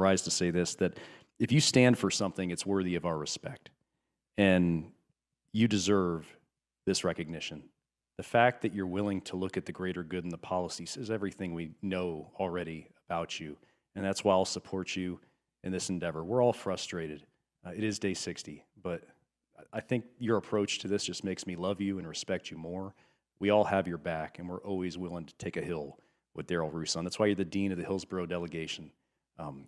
rise to say this, that if you stand for something, it's worthy of our respect. And you deserve this recognition. The fact that you're willing to look at the greater good and the policy says everything we know already about you. And that's why I'll support you in this endeavor. We're all frustrated. It is day 60, but I think your approach to this just makes me love you and respect you more. We all have your back, and we're always willing to take a hill with Darrell Rousson. That's why you're the dean of the Hillsborough delegation.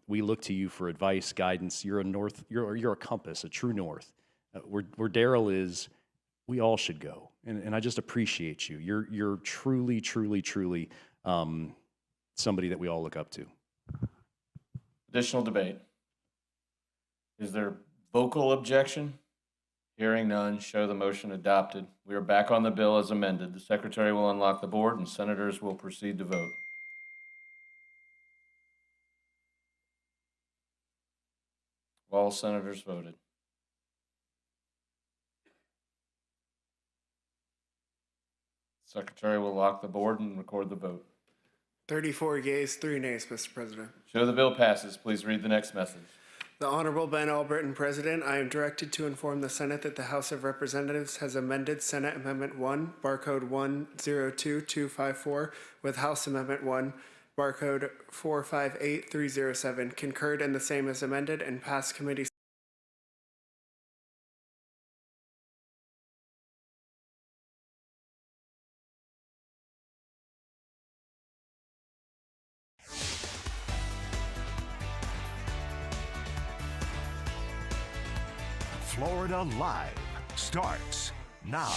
We look to you for advice, guidance. You're a compass, a true north. Where Darrell is, we all should go, and I just appreciate you. You're truly, truly, truly somebody that we all look up to. Additional debate. Is there vocal objection? Hearing none, show the motion adopted. We are back on the bill as amended. The Secretary will unlock the board and senators will proceed to vote. All senators voted. Secretary will lock the board and record the vote. 34 yeas, 3 nays, Mr. President. Show the bill passes. Please read the next message. The Honorable Ben Albritton, President, I am directed to inform the Senate that the House of Representatives has amended Senate Amendment 1, barcode 102254, with House Amendment 1, barcode 458307, concurred and the same as amended, and passed committee. Florida Live starts now.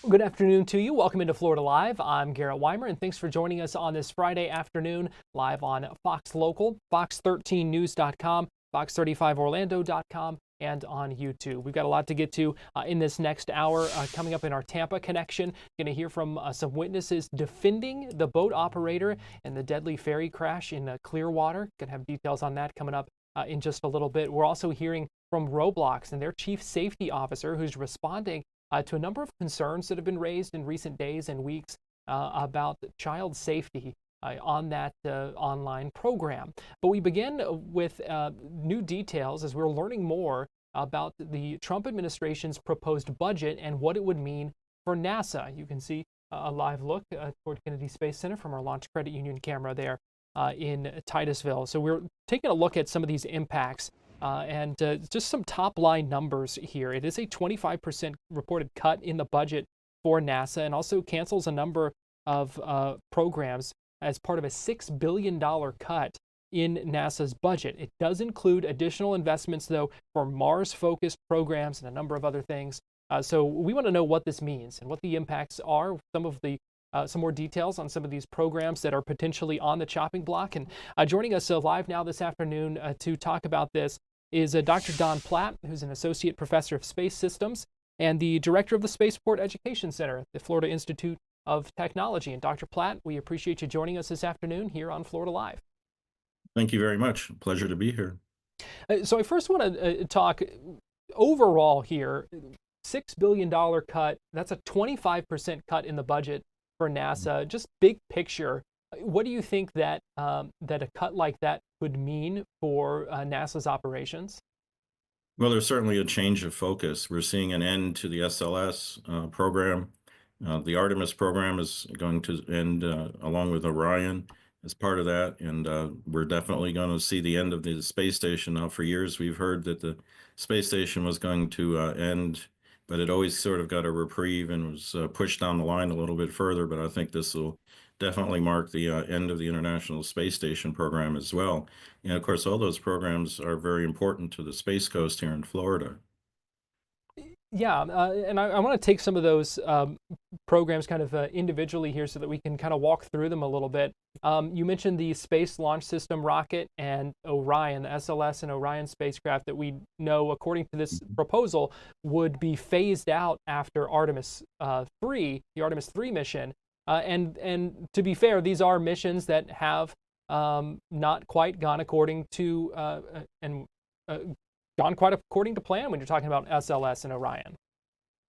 Good afternoon to you. Welcome into Florida Live. I'm Garrett Wymer, and thanks for joining us on this Friday afternoon live on Fox Local, fox13news.com, fox35orlando.com, and on YouTube. We've got a lot to get to in this next hour. Coming up in our Tampa connection, going to hear from some witnesses defending the boat operator and the deadly ferry crash in Clearwater. Going to have details on that coming up in just a little bit. We're also hearing from Roblox and their Chief Safety Officer, who's responding to a number of concerns that have been raised in recent days and weeks about child safety on that online program. But we begin with new details as we're learning more about the Trump administration's proposed budget and what it would mean for NASA. You can see a live look toward Kennedy Space Center from our Launch Credit Union camera there in Titusville. So we're taking a look at some of these impacts. And just some top line numbers here. It is a 25% reported cut in the budget for NASA, and also cancels a number of programs as part of a $6 billion cut in NASA's budget. It does include additional investments, though, for Mars-focused programs and a number of other things. So we want to know what this means and what the impacts are. Some more details on some of these programs that are potentially on the chopping block. And joining us live now this afternoon to talk about this is Dr. Don Platt, who's an associate professor of space systems and the director of the Spaceport Education Center at the Florida Institute of Technology. And Dr. Platt, we appreciate you joining us this afternoon here on Florida Live. Thank you very much. Pleasure to be here. So I first want to talk overall here. $6 billion cut, that's a 25% cut in the budget for NASA. Just big picture, what do you think that that a cut like that could mean for NASA's operations? Well, there's certainly a change of focus. We're seeing an end to the SLS program. The Artemis program is going to end along with Orion as part of that, and we're definitely going to see the end of the space station. Now, for years, we've heard that the space station was going to end, but it always sort of got a reprieve and was pushed down the line a little bit further. But I think this will definitely mark the end of the International Space Station program as well. And of course, all those programs are very important to the Space Coast here in Florida. Yeah, and I want to take some of those programs kind of individually here so that we can kind of walk through them a little bit. You mentioned the Space Launch System rocket and Orion, the SLS and Orion spacecraft that we know, according to this proposal, would be phased out after Artemis 3, the Artemis 3 mission. And to be fair, these are missions that have not quite gone according to gone quite according to plan when you're talking about SLS and Orion.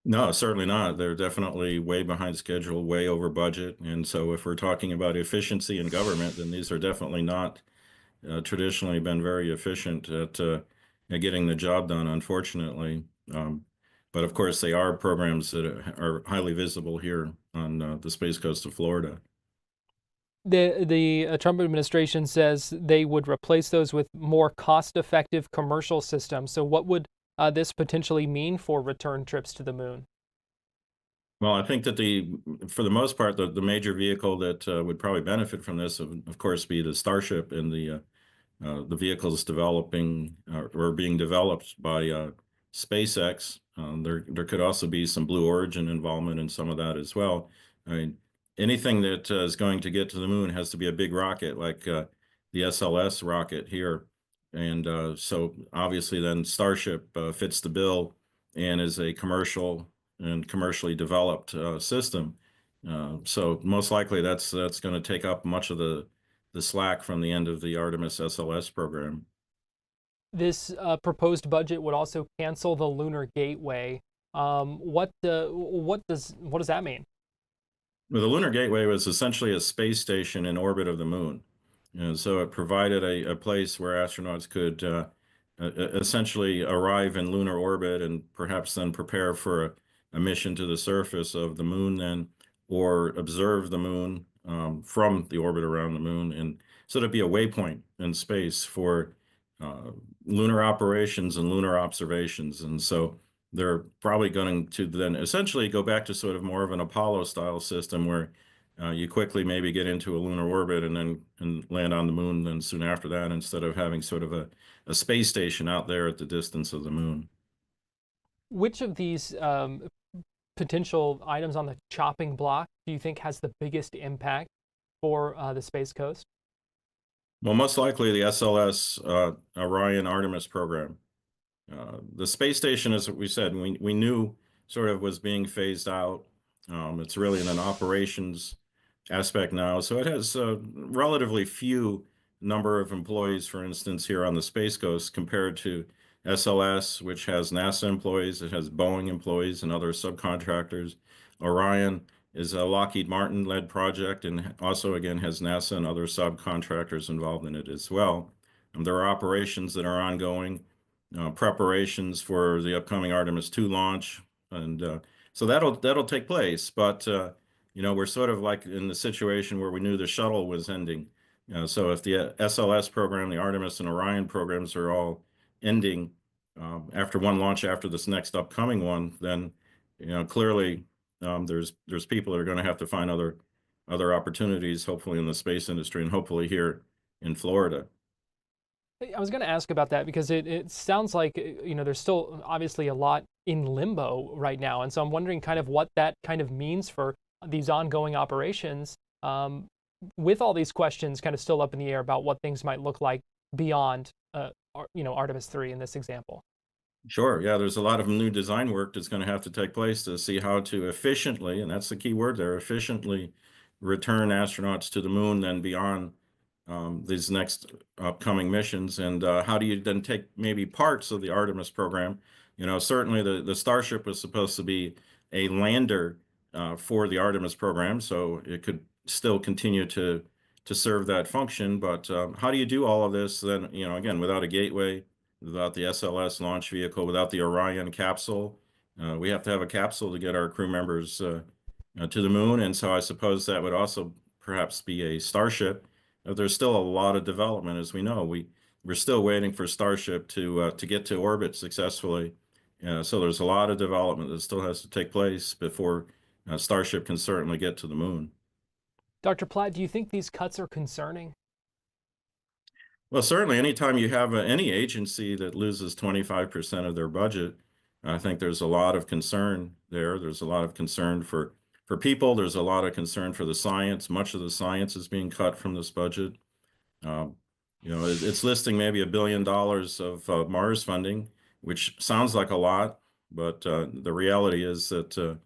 No, certainly not. They're definitely way behind schedule, way over budget. And so if we're talking about efficiency in government, then these are definitely not traditionally been very efficient at getting the job done, unfortunately. But of course, they are programs that are highly visible here on the Space Coast of Florida. The Trump administration says they would replace those with more cost-effective commercial systems. So what would this potentially mean for return trips to the moon? Well, I think that for the most part, the major vehicle that would probably benefit from this, of course, be the Starship and the vehicles developing or being developed by SpaceX. There could also be some Blue Origin involvement in some of that as well. I mean, anything that is going to get to the moon has to be a big rocket, like the SLS rocket here. And so obviously then Starship fits the bill and is a commercial and commercially developed system. So most likely that's going to take up much of the slack from the end of the Artemis SLS program. This proposed budget would also cancel the Lunar Gateway. What does that mean? Well, the Lunar Gateway was essentially a space station in orbit of the moon. And so it provided a place where astronauts could essentially arrive in lunar orbit and perhaps then prepare for a mission to the surface of the moon then, or observe the moon from the orbit around the moon. And so it'd be a waypoint in space for lunar operations and lunar observations. And so they're probably going to then essentially go back to sort of more of an Apollo style system where you quickly maybe get into a lunar orbit and then land on the moon then soon after that, instead of having sort of a space station out there at the distance of the moon. Which of these potential items on the chopping block do you think has the biggest impact for the Space Coast? Well, most likely the SLS Orion Artemis program. The space station, as we said, we knew sort of was being phased out. It's really in an operations aspect now. So it has a relatively few number of employees, for instance, here on the Space Coast compared to SLS, which has NASA employees, it has Boeing employees and other subcontractors. Orion is a Lockheed Martin-led project and also, again, has NASA and other subcontractors involved in it as well. There are operations that are ongoing, preparations for the upcoming Artemis II launch, and so that'll take place. But we're sort of like in the situation where we knew the shuttle was ending. So if the SLS program, the Artemis and Orion programs are all ending after one launch after this next upcoming one, then clearly there's people that are going to have to find other opportunities, hopefully in the space industry and hopefully here in Florida. I was going to ask about that because it sounds like there's still obviously a lot in limbo right now, and so I'm wondering kind of what that kind of means for these ongoing operations, with all these questions kind of still up in the air about what things might look like beyond Artemis 3 in this example. Sure. Yeah, there's a lot of new design work that's going to have to take place to see how to efficiently, and that's the key word there, efficiently return astronauts to the moon then beyond these next upcoming missions. And how do you then take maybe parts of the Artemis program? Certainly the Starship was supposed to be a lander for the Artemis program, so it could still continue to serve that function. But how do you do all of this then, again, without a gateway, without the SLS launch vehicle, without the Orion capsule? We have to have a capsule to get our crew members to the moon. And so I suppose that would also perhaps be a Starship. There's still a lot of development, as we know. We're still waiting for Starship to get to orbit successfully. So there's a lot of development that still has to take place before Starship can certainly get to the moon. Dr. Platt, do you think these cuts are concerning? Well, certainly anytime you have any agency that loses 25% of their budget, I think there's a lot of concern there. There's a lot of concern for people. There's a lot of concern for the science. Much of the science is being cut from this budget. It's listing maybe $1 billion of Mars funding, which sounds like a lot, but the reality is that,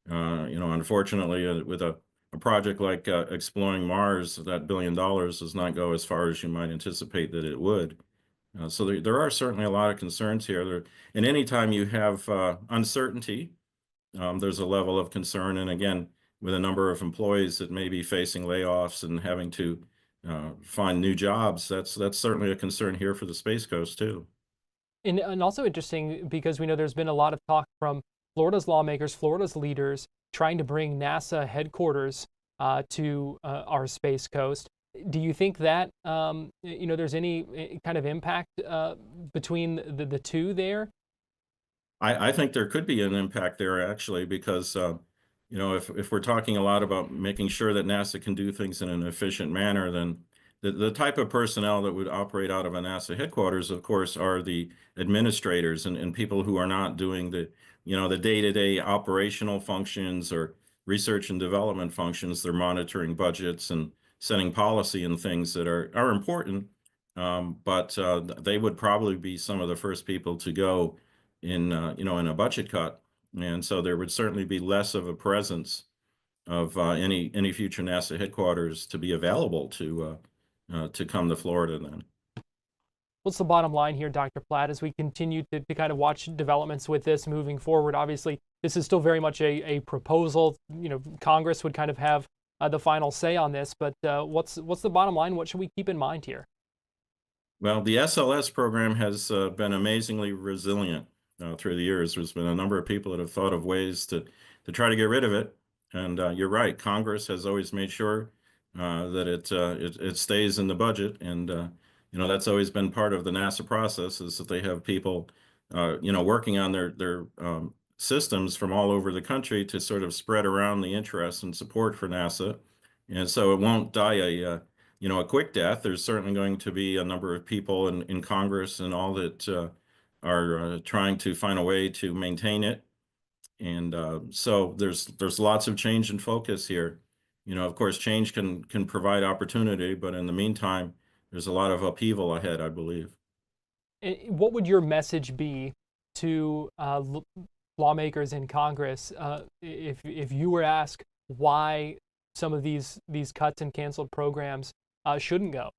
unfortunately, with a project like exploring Mars, that $1 billion does not go as far as you might anticipate that it would. So there are certainly a lot of concerns here. And anytime you have uncertainty, there's a level of concern. And again, with a number of employees that may be facing layoffs and having to find new jobs, that's certainly a concern here for the Space Coast too. And also interesting because we know there's been a lot of talk from Florida's lawmakers, Florida's leaders, trying to bring NASA headquarters to our Space Coast. Do you think that there's any kind of impact between the two there? I think there could be an impact there actually, because if we're talking a lot about making sure that NASA can do things in an efficient manner, then the type of personnel that would operate out of a NASA headquarters, of course, are the administrators and people who are not doing the day-to-day operational functions or research and development functions. They're monitoring budgets and setting policy and things that are important, but they would probably be some of the first people to go in a budget cut, and so there would certainly be less of a presence of any future NASA headquarters to be available to come to Florida then. What's the bottom line here, Dr. Platt, as we continue to kind of watch developments with this moving forward? Obviously, this is still very much a proposal. Congress would kind of have the final say on this, but what's the bottom line? What should we keep in mind here? Well, the SLS program has been amazingly resilient through the years. There's been a number of people that have thought of ways to try to get rid of it, and you're right. Congress has always made sure that it stays in the budget, and that's always been part of the NASA process, is that they have people working on their systems from all over the country to sort of spread around the interest and support for NASA, and so it won't die a quick death. There's certainly going to be a number of people in Congress and all that are trying to find a way to maintain it. And so there's lots of change and focus here. Of course, change can provide opportunity, but in the meantime, there's a lot of upheaval ahead, I believe. What would your message be to lawmakers in Congress if you were asked why some of these cuts and canceled programs shouldn't go?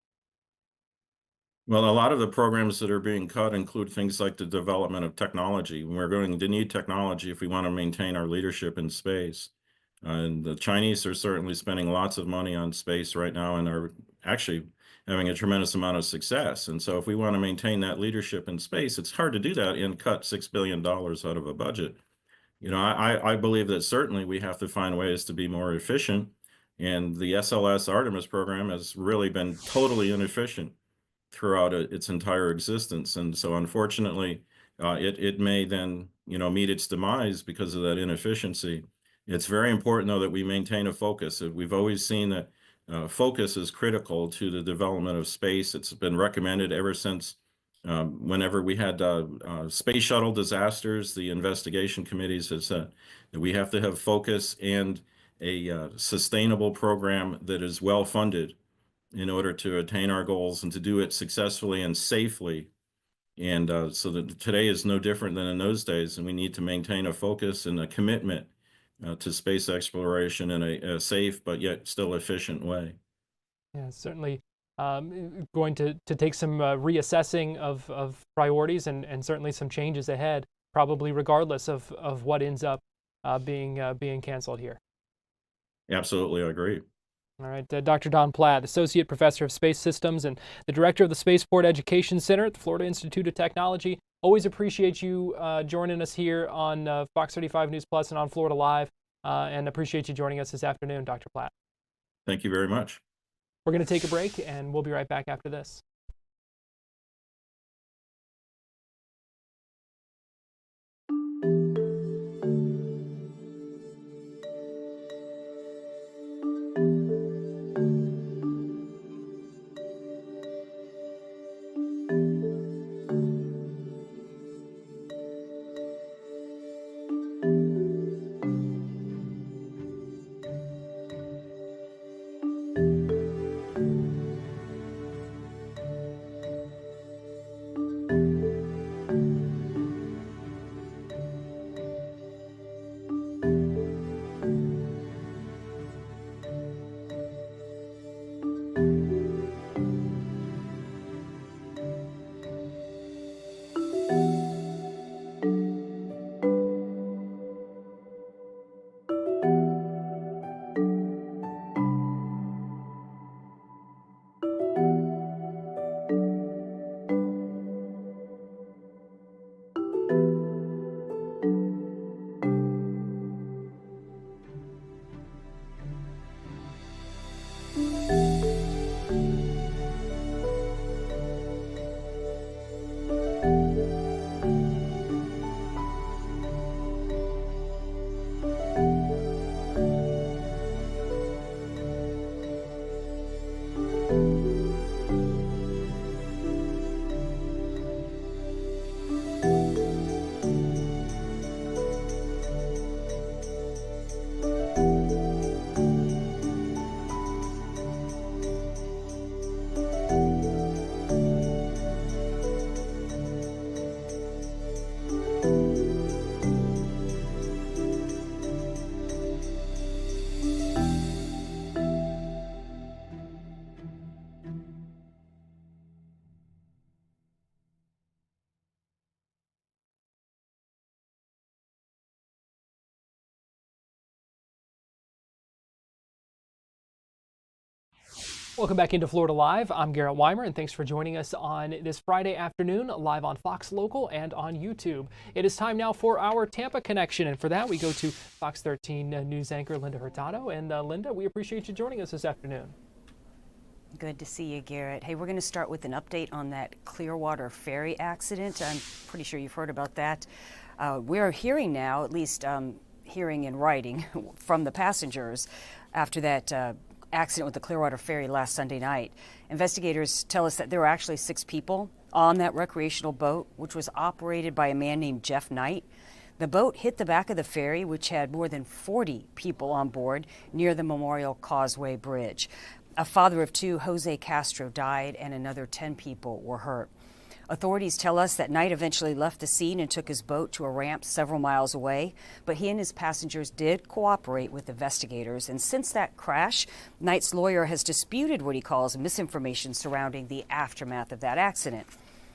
Well, a lot of the programs that are being cut include things like the development of technology. We're going to need technology if we want to maintain our leadership in space. And the Chinese are certainly spending lots of money on space right now and are actually having a tremendous amount of success. And so if we want to maintain that leadership in space, it's hard to do that and cut $6 billion out of a budget. I believe that certainly we have to find ways to be more efficient. And the SLS Artemis program has really been totally inefficient throughout its entire existence. And so unfortunately, it may then, meet its demise because of that inefficiency. It's very important, though, that we maintain a focus. We've always seen that focus is critical to the development of space. It's been recommended ever since whenever we had space shuttle disasters. The investigation committees have said that we have to have focus and a sustainable program that is well funded in order to attain our goals and to do it successfully and safely. And so that today is no different than in those days, and we need to maintain a focus and a commitment to space exploration in a safe but yet still efficient way. Yeah, certainly going to take some reassessing of priorities and certainly some changes ahead, probably regardless of what ends up being canceled here. Absolutely, I agree. All right, Dr. Don Platt, Associate Professor of Space Systems and the Director of the Spaceport Education Center at the Florida Institute of Technology. Always appreciate you joining us here on Fox 35 News Plus and on Florida Live, and appreciate you joining us this afternoon, Dr. Platt. Thank you very much. We're going to take a break, and we'll be right back after this. Welcome back into Florida Live. I'm Garrett Wymer, and thanks for joining us on this Friday afternoon, live on Fox Local and on YouTube. It is time now for our Tampa Connection, and for that, we go to Fox 13 news anchor Linda Hurtado. And Linda, we appreciate you joining us this afternoon. Good to see you, Garrett. Hey, we're going to start with an update on that Clearwater ferry accident. I'm pretty sure you've heard about that. We're hearing now, at least hearing in writing from the passengers after that accident with the Clearwater ferry last Sunday night. Investigators tell us that there were actually 6 people on that recreational boat, which was operated by a man named Jeff Knight. The boat hit the back of the ferry, which had more than 40 people on board near the Memorial Causeway Bridge. A father of 2, Jose Castro, died and another 10 people were hurt. Authorities tell us that Knight eventually left the scene and took his boat to a ramp several miles away, but he and his passengers did cooperate with investigators. And since that crash, Knight's lawyer has disputed what he calls misinformation surrounding the aftermath of that accident.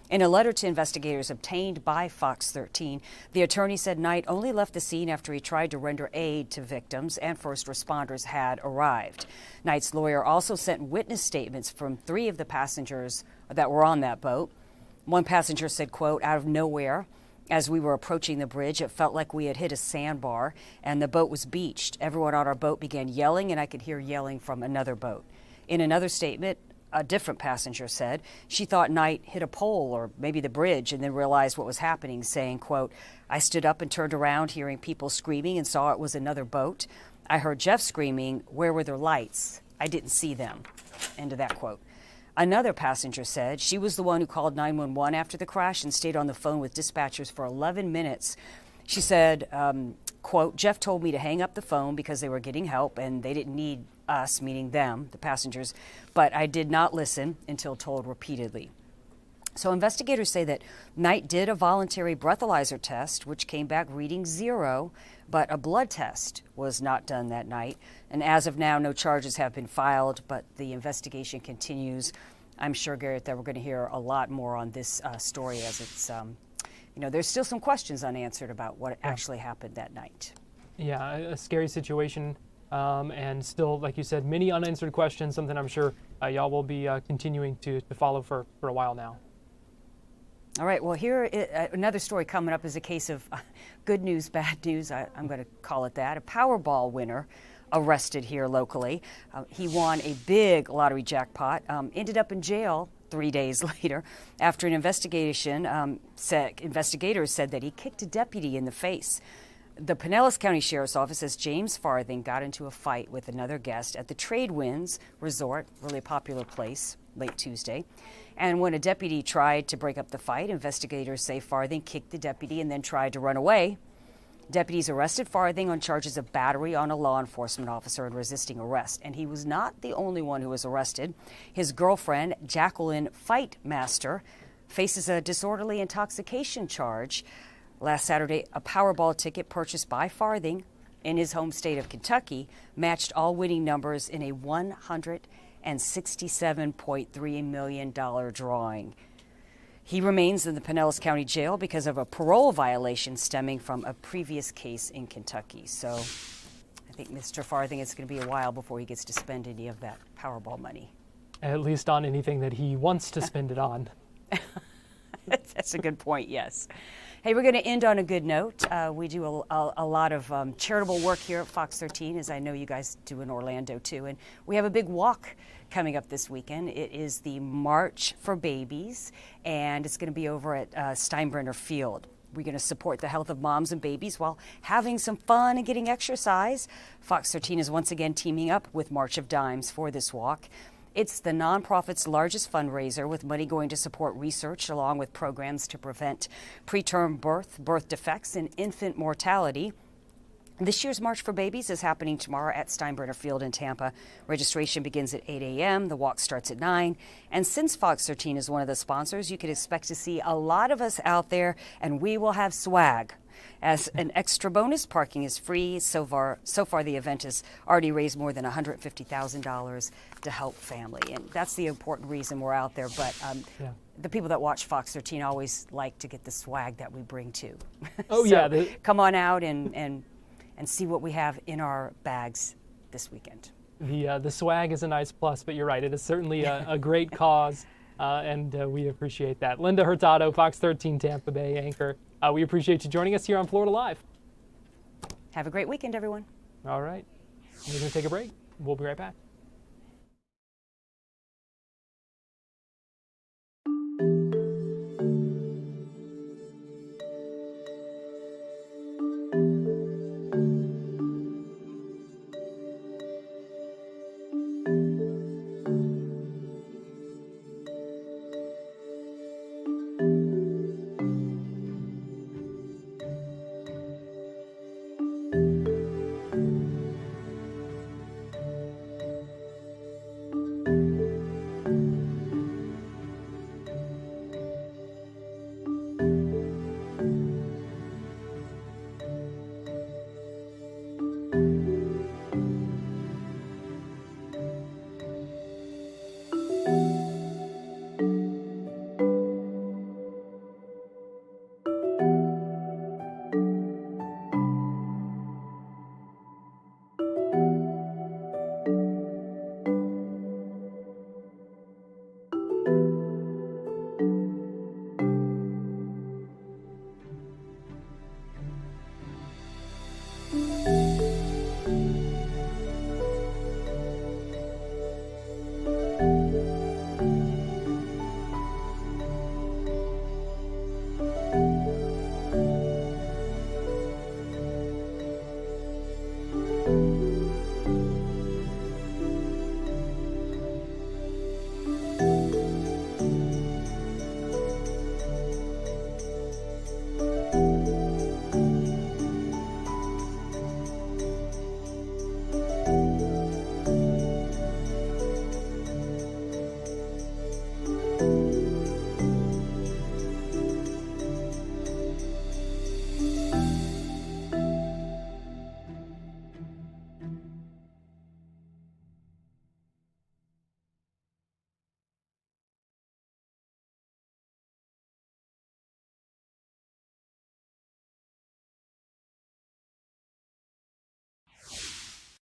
In a letter to investigators obtained by Fox 13, the attorney said Knight only left the scene after he tried to render aid to victims and first responders had arrived. Knight's lawyer also sent witness statements from 3 of the passengers that were on that boat. One passenger said, quote, "Out of nowhere, as we were approaching the bridge, it felt like we had hit a sandbar and the boat was beached. Everyone on our boat began yelling and I could hear yelling from another boat." In another statement, a different passenger said she thought Knight hit a pole or maybe the bridge and then realized what was happening, saying, quote, "I stood up and turned around hearing people screaming and saw it was another boat. I heard Jeff screaming, 'Where were their lights?' I didn't see them." End of that quote. Another passenger said she was the one who called 911 after the crash and stayed on the phone with dispatchers for 11 minutes. She said, quote, "Jeff told me to hang up the phone because they were getting help and they didn't need us," meaning them, the passengers, "but I did not listen until told repeatedly." So investigators say that Knight did a voluntary breathalyzer test, which came back reading 0, but a blood test was not done that night. And as of now, no charges have been filed, but the investigation continues. I'm sure, Garrett, that we're going to hear a lot more on this story as it's, there's still some questions unanswered about what actually happened that night. Yeah, a scary situation. And still, like you said, many unanswered questions, something I'm sure y'all will be continuing to follow for a while now. All right, well, here, another story coming up is a case of good news, bad news. I'm going to call it that. A Powerball winner arrested here locally. He won a big lottery jackpot, ended up in jail 3 days later after an investigation. Investigators said that he kicked a deputy in the face. The Pinellas County Sheriff's Office says James Farthing got into a fight with another guest at the Tradewinds Resort, really a popular place, late Tuesday. And when a deputy tried to break up the fight, investigators say Farthing kicked the deputy and then tried to run away. Deputies arrested Farthing on charges of battery on a law enforcement officer and resisting arrest. And he was not the only one who was arrested. His girlfriend, Jacqueline Fightmaster, faces a disorderly intoxication charge. Last Saturday, a Powerball ticket purchased by Farthing in his home state of Kentucky matched all winning numbers in a $167.3 million drawing. He remains in the Pinellas County Jail because of a parole violation stemming from a previous case in Kentucky. So I think Mr. Farthing, it's going to be a while before he gets to spend any of that Powerball money. At least on anything that he wants to spend it on. That's a good point, yes. Hey, we're going to end on a good note. We do a lot of charitable work here at Fox 13, as I know you guys do in Orlando too. And we have a big walk coming up this weekend. It is the March for Babies, and it's going to be over at Steinbrenner Field. We're going to support the health of moms and babies while having some fun and getting exercise. Fox 13 is once again teaming up with March of Dimes for this walk. It's the nonprofit's largest fundraiser, with money going to support research along with programs to prevent preterm birth, birth defects, and infant mortality. This year's March for Babies is happening tomorrow at Steinbrenner Field in Tampa. Registration begins at 8 a.m. The walk starts at 9. And since Fox 13 is one of the sponsors, you can expect to see a lot of us out there, and we will have swag. As an extra bonus, parking is free. So far, the event has already raised more than $150,000 to help family. And that's the important reason we're out there. But the people that watch Fox 13 always like to get the swag that we bring too. Oh, so yeah. Come on out and see what we have in our bags this weekend. The swag is a nice plus, but you're right. It is certainly a great cause, and we appreciate that. Linda Hurtado, Fox 13 Tampa Bay anchor. We appreciate you joining us here on Florida Live. Have a great weekend, everyone. All right. We're going to take a break. We'll be right back.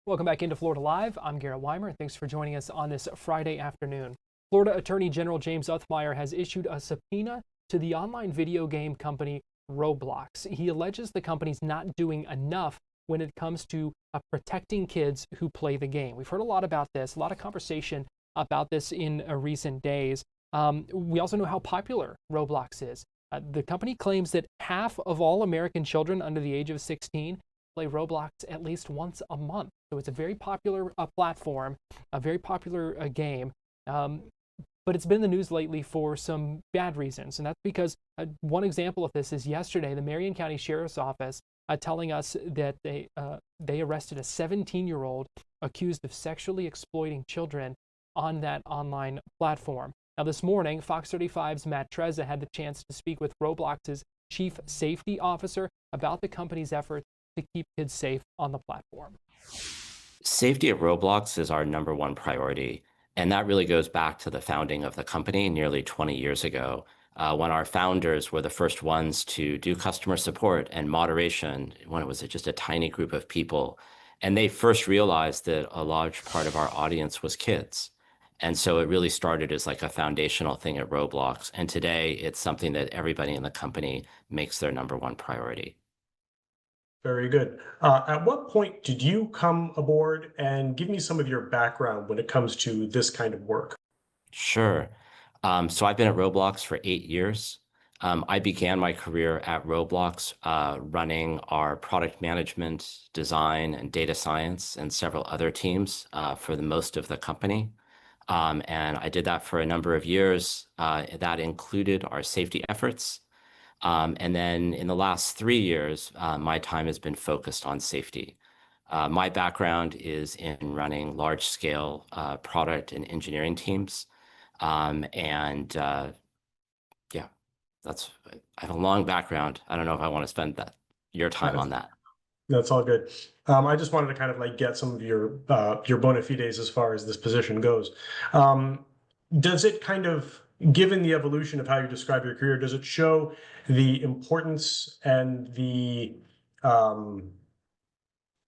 Welcome back into Florida Live. I'm Garrett Wymer. Thanks for joining us on this Friday afternoon. Florida Attorney General James Uthmeier has issued a subpoena to the online video game company Roblox. He alleges the company's not doing enough when it comes to protecting kids who play the game. We've heard a lot about this, a lot of conversation about this in recent days. We also know how popular Roblox is. The company claims that half of all American children under the age of 16 play Roblox at least once a month. So it's a very popular platform, a very popular game. But it's been in the news lately for some bad reasons. And that's because one example of this is yesterday, the Marion County Sheriff's Office telling us that they arrested a 17-year-old accused of sexually exploiting children on that online platform. Now this morning, Fox 35's Matt Trezza had the chance to speak with Roblox's Chief Safety Officer about the company's efforts to keep kids safe on the platform. Safety at Roblox is our #1 priority. And that really goes back to the founding of the company nearly 20 years ago, when our founders were the first ones to do customer support and moderation when it was just a tiny group of people. And they first realized that a large part of our audience was kids. And so it really started as like a foundational thing at Roblox. And today it's something that everybody in the company makes their #1 priority. Very good. At what point did you come aboard, and give me some of your background when it comes to this kind of work? Sure. So I've been at Roblox for 8 years. I began my career at Roblox running our product management, design, and data science, and several other teams for the most of the company. And I did that for a number of years. That included our safety efforts. And then in the last 3 years, my time has been focused on safety. My background is in running large-scale product and engineering teams. Yeah, I have a long background. I don't know if I want to spend your time on that. That's all good. I just wanted to kind of like get some of your bona fides as far as this position goes. Does it kind of, given the evolution of how you describe your career, does it show the importance and the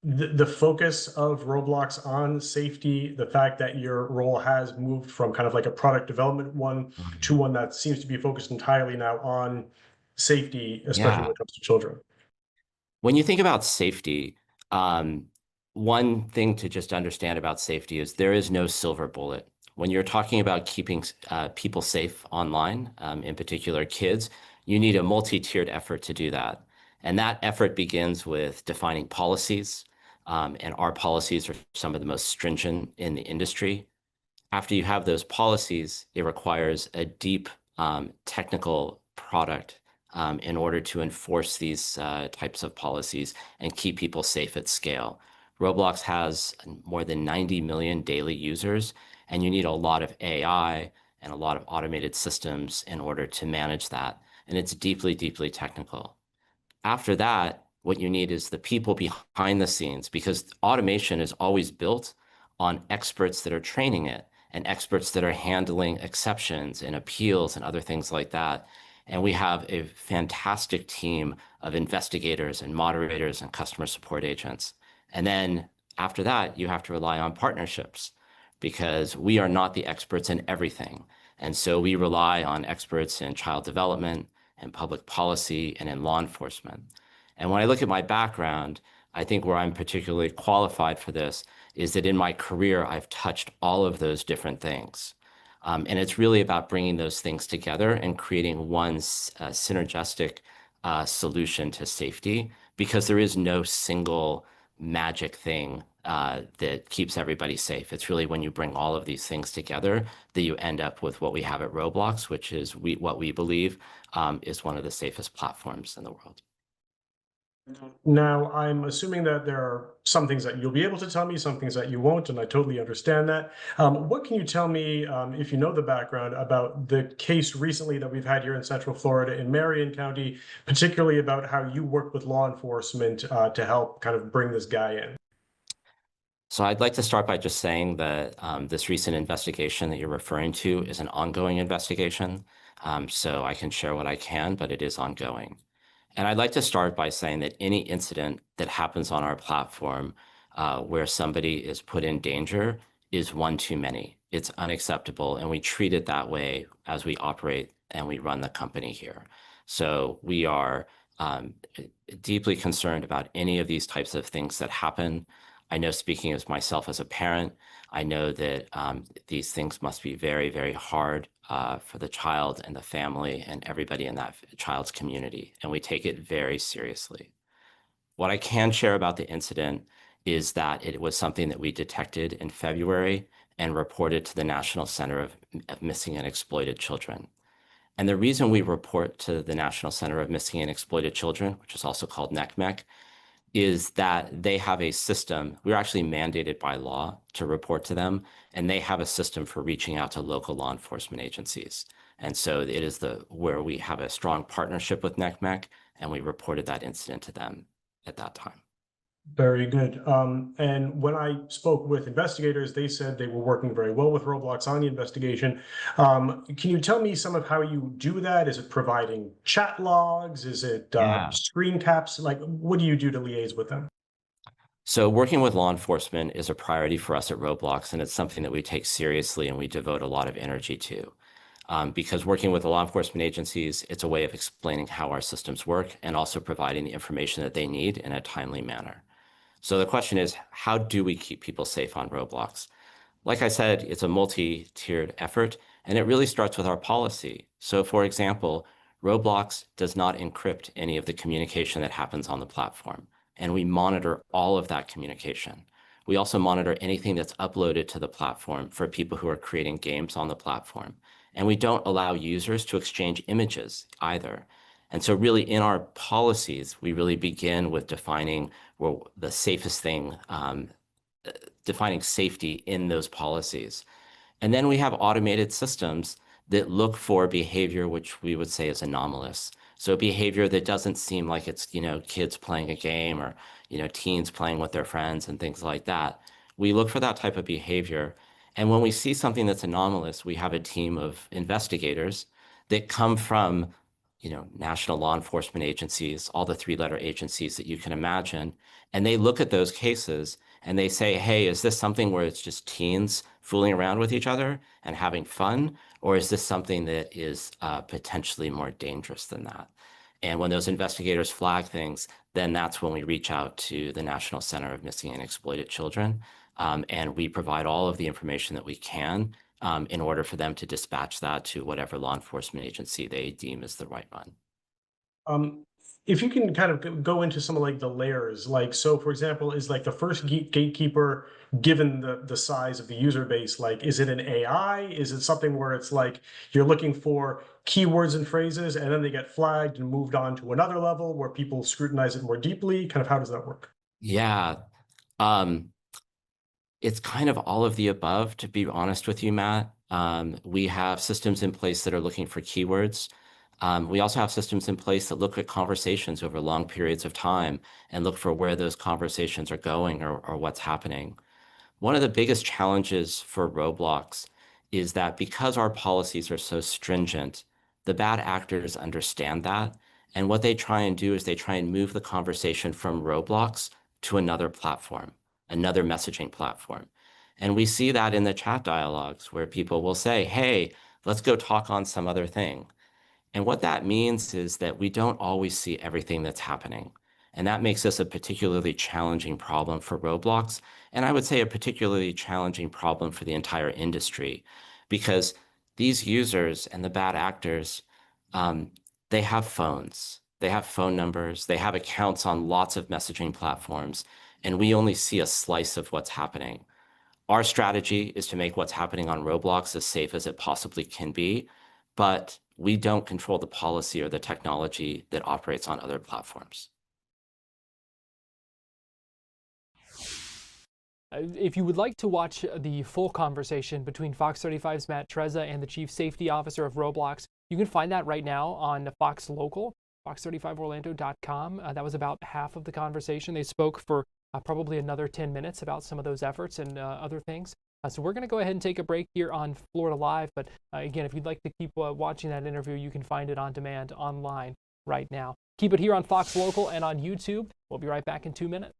the focus of Roblox on safety, the fact that your role has moved from kind of like a product development one to one that seems to be focused entirely now on safety, especially Yeah. when it comes to children. When you think about safety, one thing to just understand about safety is there is no silver bullet. When you're talking about keeping people safe online, in particular kids, you need a multi-tiered effort to do that. And that effort begins with defining policies, and our policies are some of the most stringent in the industry. After you have those policies, it requires a deep technical product in order to enforce these types of policies and keep people safe at scale. Roblox has more than 90 million daily users, and you need a lot of AI and a lot of automated systems in order to manage that. And it's deeply, deeply technical. After that, what you need is the people behind the scenes, because automation is always built on experts that are training it and experts that are handling exceptions and appeals and other things like that. And we have a fantastic team of investigators and moderators and customer support agents. And then after that, you have to rely on partnerships because we are not the experts in everything. And so we rely on experts in child development and public policy and in law enforcement. And when I look at my background, I think where I'm particularly qualified for this is that in my career, I've touched all of those different things. And it's really about bringing those things together and creating one synergistic solution to safety, because there is no single magic thing that keeps everybody safe. It's really when you bring all of these things together that you end up with what we have at Roblox, which is what we believe is one of the safest platforms in the world. Now, I'm assuming that there are some things that you'll be able to tell me, some things that you won't, and I totally understand that. What can you tell me, if you know the background, about the case recently that we've had here in Central Florida in Marion County, particularly about how you worked with law enforcement to help kind of bring this guy in? So I'd like to start by just saying that this recent investigation that you're referring to is an ongoing investigation. So I can share what I can, but it is ongoing. And I'd like to start by saying that any incident that happens on our platform where somebody is put in danger is one too many. It's unacceptable, and we treat it that way as we operate and we run the company here. So we are deeply concerned about any of these types of things that happen. I know, speaking as myself as a parent, I know that these things must be very, very hard for the child and the family and everybody in that child's community, and we take it very seriously. What I can share about the incident is that it was something that we detected in February and reported to the National Center of Missing and Exploited Children. And the reason we report to the National Center of Missing and Exploited Children, which is also called NCMEC, is that they have a system. We're actually mandated by law to report to them, and they have a system for reaching out to local law enforcement agencies. And so it is where we have a strong partnership with NCMEC, and we reported that incident to them at that time. Very good. And when I spoke with investigators, they said they were working very well with Roblox on the investigation. Can you tell me some of how you do that? Is it providing chat logs? Is it screen caps? Like, what do you do to liaise with them? So working with law enforcement is a priority for us at Roblox, and it's something that we take seriously and we devote a lot of energy to. Because working with the law enforcement agencies, it's a way of explaining how our systems work and also providing the information that they need in a timely manner. So the question is, how do we keep people safe on Roblox? Like I said, it's a multi-tiered effort, and it really starts with our policy. So for example, Roblox does not encrypt any of the communication that happens on the platform, and we monitor all of that communication. We also monitor anything that's uploaded to the platform for people who are creating games on the platform. And we don't allow users to exchange images either. And so really in our policies, we really begin with defining the safest thing, defining safety in those policies. And then we have automated systems that look for behavior which we would say is anomalous. So behavior that doesn't seem like it's, kids playing a game or, teens playing with their friends and things like that. We look for that type of behavior. And when we see something that's anomalous, we have a team of investigators that come from national law enforcement agencies, all the three-letter agencies that you can imagine. And they look at those cases and they say, hey, is this something where it's just teens fooling around with each other and having fun? Or is this something that is potentially more dangerous than that? And when those investigators flag things, then that's when we reach out to the National Center of Missing and Exploited Children. And we provide all of the information that we can in order for them to dispatch that to whatever law enforcement agency they deem is the right one. If you can kind of go into some of like the layers, like, so for example, is like the first gatekeeper, given the size of the user base, like, is it an AI? Is it something where it's like you're looking for keywords and phrases and then they get flagged and moved on to another level where people scrutinize it more deeply? Kind of how does that work? Yeah. It's kind of all of the above, to be honest with you, Matt. We have systems in place that are looking for keywords. We also have systems in place that look at conversations over long periods of time and look for where those conversations are going or what's happening. One of the biggest challenges for Roblox is that because our policies are so stringent, the bad actors understand that. And what they try and do is they try and move the conversation from Roblox to another platform, another messaging platform. And we see that in the chat dialogues where people will say, hey, let's go talk on some other thing. And what that means is that we don't always see everything that's happening. And that makes this a particularly challenging problem for Roblox. And I would say a particularly challenging problem for the entire industry, because these users and the bad actors, they have phones, they have phone numbers, they have accounts on lots of messaging platforms, and we only see a slice of what's happening. Our strategy is to make what's happening on Roblox as safe as it possibly can be, but we don't control the policy or the technology that operates on other platforms. If you would like to watch the full conversation between Fox 35's Matt Trezza and the Chief Safety Officer of Roblox, you can find that right now on Fox Local, fox35orlando.com. That was about half of the conversation. They spoke for probably another 10 minutes about some of those efforts and other things. So we're going to go ahead and take a break here on Florida Live. But again, if you'd like to keep watching that interview, you can find it on demand online right now. Keep it here on Fox Local and on YouTube. We'll be right back in 2 minutes.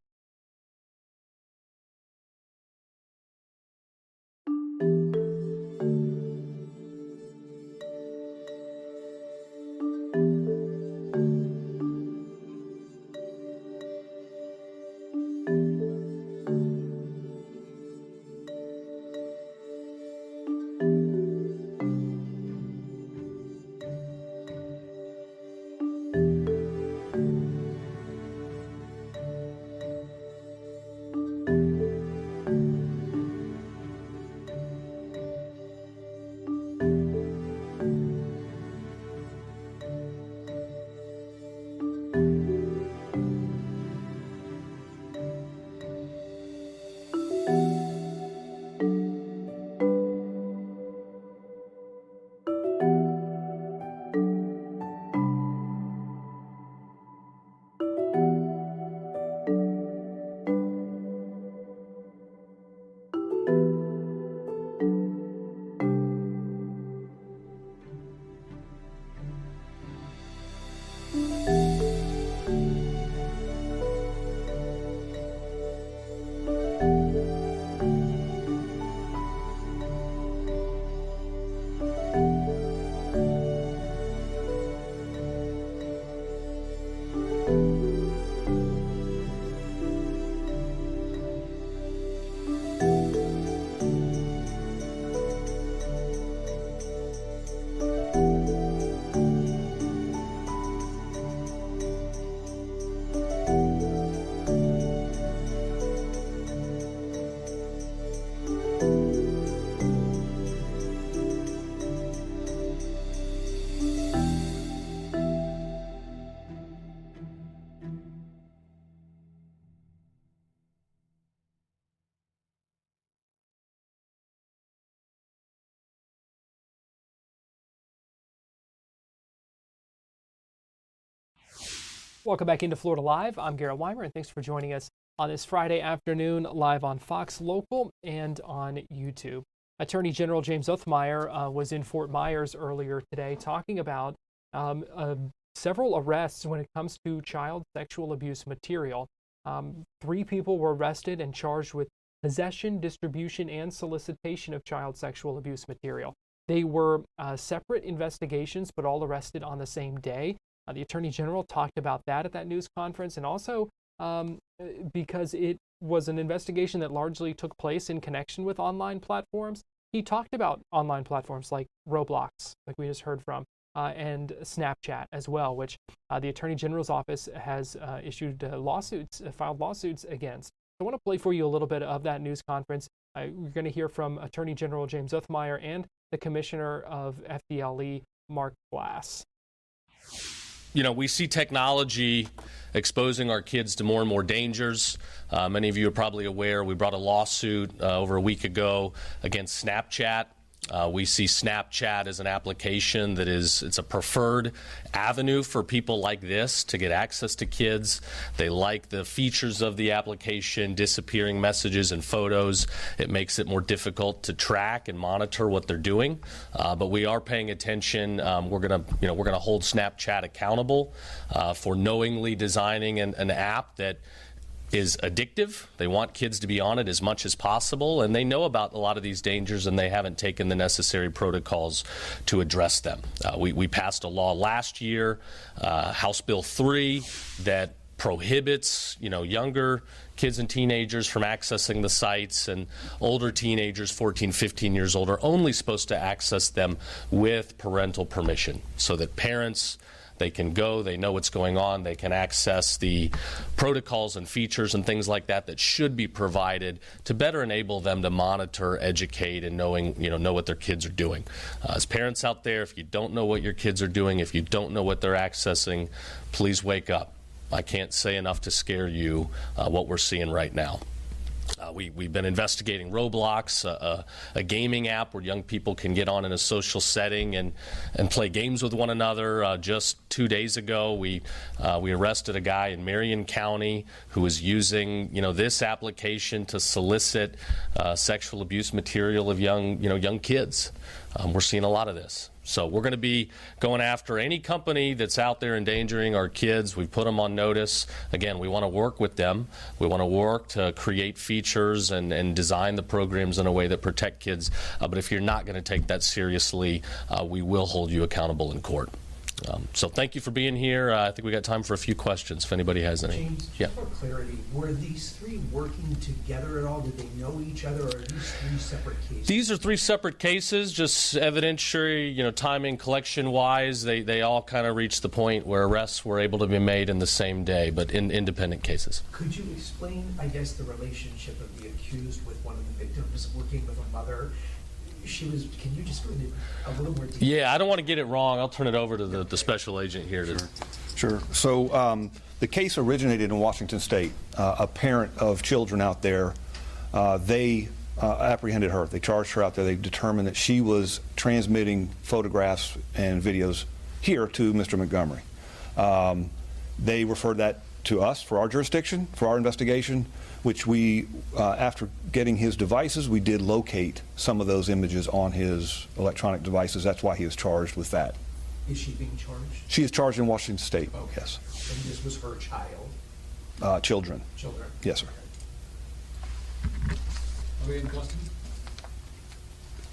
Welcome back into Florida Live. I'm Garrett Wymer, and thanks for joining us on this Friday afternoon live on Fox Local and on YouTube. Attorney General James Uthmeier was in Fort Myers earlier today talking about several arrests when it comes to child sexual abuse material. 3 people were arrested and charged with possession, distribution, and solicitation of child sexual abuse material. They were separate investigations, but all arrested on the same day. The Attorney General talked about that at that news conference, and also because it was an investigation that largely took place in connection with online platforms, he talked about online platforms like Roblox, like we just heard from, and Snapchat as well, which the Attorney General's office has filed lawsuits against. I want to play for you a little bit of that news conference. We're going to hear from Attorney General James Uthmeier and the Commissioner of FDLE, Mark Glass. You know, we see technology exposing our kids to more and more dangers. Many of you are probably aware we brought a lawsuit over a week ago against Snapchat. We see Snapchat as an application that it's a preferred avenue for people like this to get access to kids. They like the features of the application, disappearing messages and photos. It makes it more difficult to track and monitor what they're doing. But we are paying attention. We're gonna hold Snapchat accountable for knowingly designing an app that is addictive. They want kids to be on it as much as possible, and they know about a lot of these dangers, and they haven't taken the necessary protocols to address them. We passed a law last year, House Bill 3, that prohibits younger kids and teenagers from accessing the sites, and older teenagers, 14, 15 years old, are only supposed to access them with parental permission, so that parents, they can go, they know what's going on, they can access the protocols and features and things like that that should be provided to better enable them to monitor, educate, and know what their kids are doing. As parents out there, if you don't know what your kids are doing, if you don't know what they're accessing, please wake up. I can't say enough to scare you what we're seeing right now. We've been investigating Roblox, a gaming app where young people can get on in a social setting and play games with one another. Just 2 days ago, we arrested a guy in Marion County who was using this application to solicit sexual abuse material of young kids. We're seeing a lot of this. So we're going to be going after any company that's out there endangering our kids. We've put them on notice. Again, we want to work with them. We want to work to create features and design the programs in a way that protect kids. But if you're not going to take that seriously, we will hold you accountable in court. So thank you for being here. I think we got time for a few questions if anybody has any. James, just for clarity, were these 3 working together at all? Did they know each other, or are these 3 separate cases? These are 3 separate cases, just evidentiary, timing, collection-wise. They all kind of reached the point where arrests were able to be made in the same day, but in independent cases. Could you explain, I guess, the relationship of the accused with one of the victims working with a mother? Can you just go into a little more detail? Yeah, I don't want to get it wrong. I'll turn it over to the special agent here. Sure. So the case originated in Washington State. A parent of children out there, they apprehended her. They charged her out there. They determined that she was transmitting photographs and videos here to Mr. Montgomery. They referred that to us for our jurisdiction, for our investigation, which we, after getting his devices, we did locate some of those images on his electronic devices. That's why he is charged with that. Is she being charged? She is charged in Washington State, okay. Yes. And this was her child? Children. Children? Yes, sir. Are we in custody?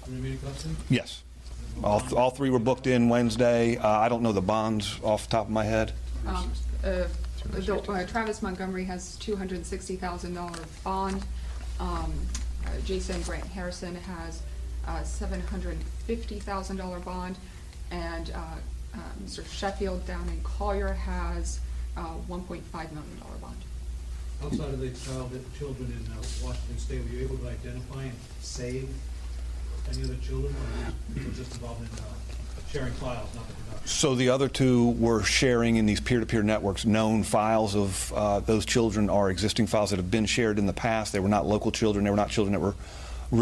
Are we in custody? Yes. All 3 were booked in Wednesday. I don't know the bonds off the top of my head. Travis Montgomery has $260,000 bond. Jason Grant Harrison has $750,000 bond, and Mr. Sheffield down in Collier has $1.5 million bond. Outside of the children in Washington State, were you able to identify and save any of the children, or were just involved in sharing files, not the production? So the other 2 were sharing in these peer-to-peer networks known files of those children are existing files that have been shared in the past. They were not local children. They were not children that were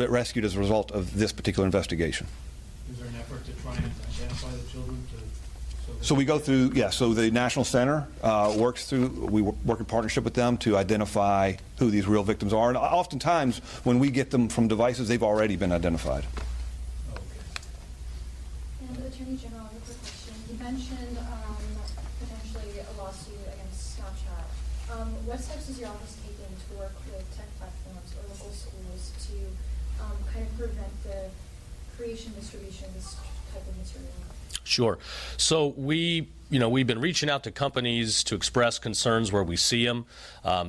rescued as a result of this particular investigation. Is there an effort to try and identify the children? So we go through, so the National Center works through, we work in partnership with them to identify who these real victims are. And oftentimes, when we get them from devices, they've already been identified. And Attorney General, I have a quick question. You mentioned lawsuit against Snapchat. What steps is your office taking to work with tech platforms or local schools to kind of prevent the creation and distribution of this type of material? Sure. So we've been reaching out to companies to express concerns where we see them.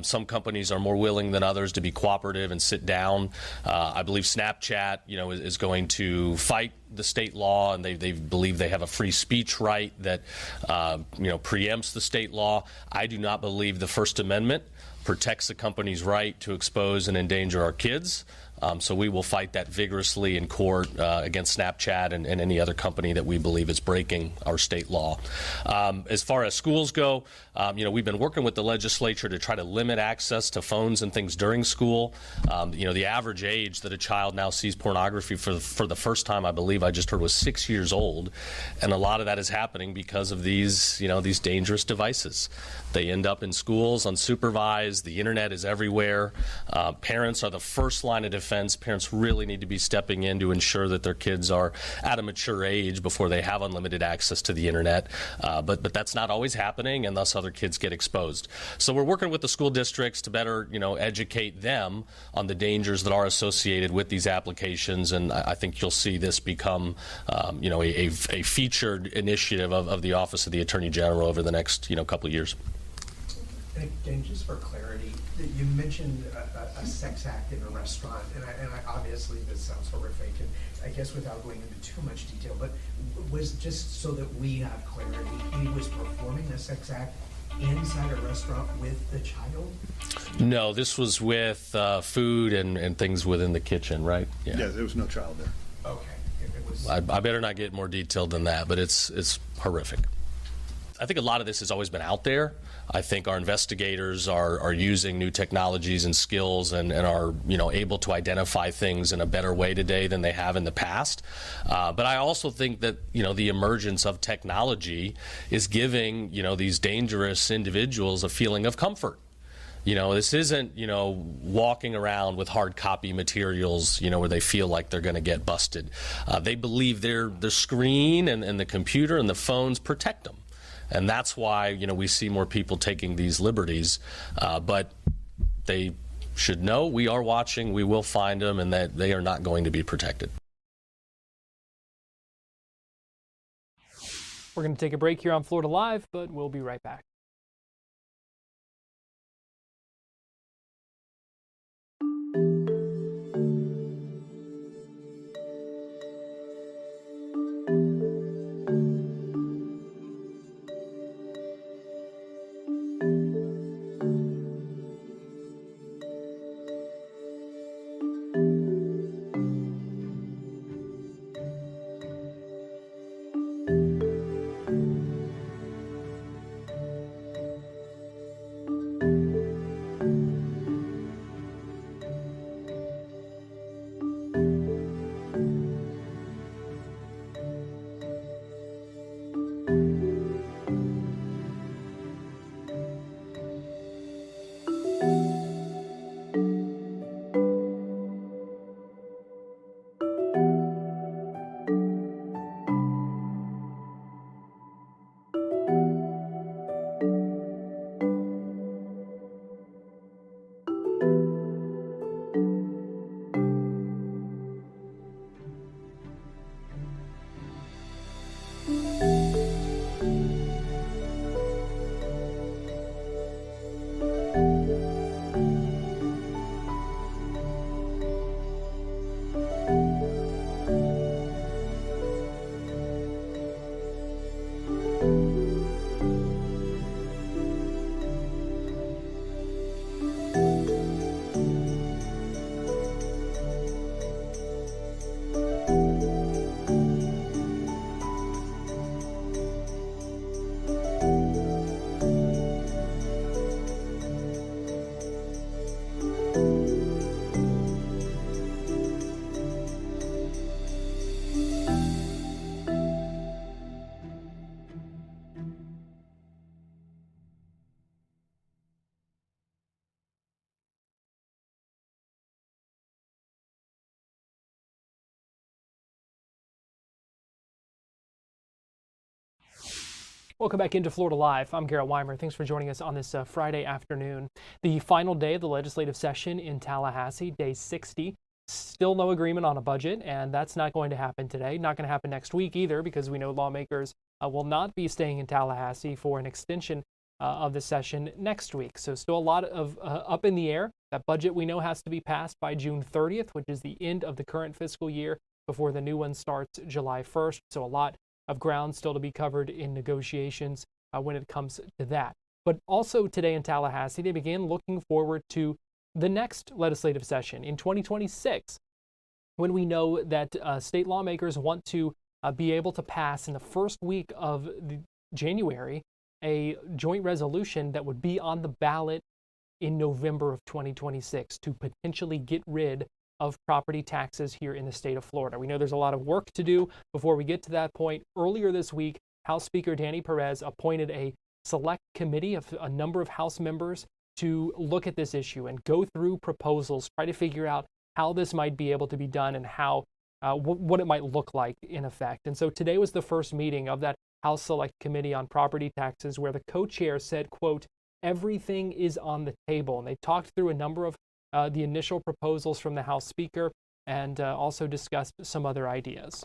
Some companies are more willing than others to be cooperative and sit down. I believe Snapchat, is going to fight the state law, and they believe they have a free speech right that, preempts the state law. I do not believe the First Amendment protects the company's right to expose and endanger our kids. So we will fight that vigorously in court against Snapchat and any other company that we believe is breaking our state law. As far as schools go, we've been working with the legislature to try to limit access to phones and things during school. The average age that a child now sees pornography for the first time, I believe I just heard, was 6 years old. And a lot of that is happening because of these dangerous devices. They end up in schools unsupervised. The internet is everywhere. Parents are the first line of defense. Parents really need to be stepping in to ensure that their kids are at a mature age before they have unlimited access to the internet. But that's not always happening, and thus other kids get exposed. So we're working with the school districts to better, educate them on the dangers that are associated with these applications. And I think you'll see this become, a featured initiative of the Office of the Attorney General over the next, couple of years. And just for clarity, you mentioned a sex act in a restaurant, and I obviously this sounds horrific, and I guess without going into too much detail, but was just so that we have clarity, he was performing a sex act inside a restaurant with the child? No, this was with food and things within the kitchen, right? Yeah, there was no child there. Okay. It was... I better not get more detailed than that, but it's horrific. I think a lot of this has always been out there. I think our investigators are using new technologies and skills and are able to identify things in a better way today than they have in the past. But I also think that the emergence of technology is giving these dangerous individuals a feeling of comfort. This isn't walking around with hard copy materials where they feel like they're going to get busted. They believe the screen and the computer and the phones protect them. And that's why, we see more people taking these liberties. But they should know we are watching, we will find them, and that they are not going to be protected. We're going to take a break here on Florida Live, but we'll be right back. Welcome back into Florida Live. I'm Garrett Wymer. Thanks for joining us on this Friday afternoon. The final day of the legislative session in Tallahassee, day 60. Still no agreement on a budget, and that's not going to happen today. Not going to happen next week either, because we know lawmakers will not be staying in Tallahassee for an extension of the session next week. So still a lot of up in the air. That budget we know has to be passed by June 30th, which is the end of the current fiscal year, before the new one starts July 1st. So a lot of ground still to be covered in negotiations when it comes to that. But also today in Tallahassee, they began looking forward to the next legislative session in 2026, when we know that state lawmakers want to be able to pass in the first week of January a joint resolution that would be on the ballot in November of 2026 to potentially get rid of property taxes here in the state of Florida. We know there's a lot of work to do before we get to that point. Earlier this week, House Speaker Danny Perez appointed a select committee of a number of House members to look at this issue and go through proposals, try to figure out how this might be able to be done and how what it might look like in effect. And so today was the first meeting of that House Select Committee on Property Taxes, where the co-chair said, quote, "Everything is on the table." And they talked through a number of the initial proposals from the House Speaker and also discussed some other ideas.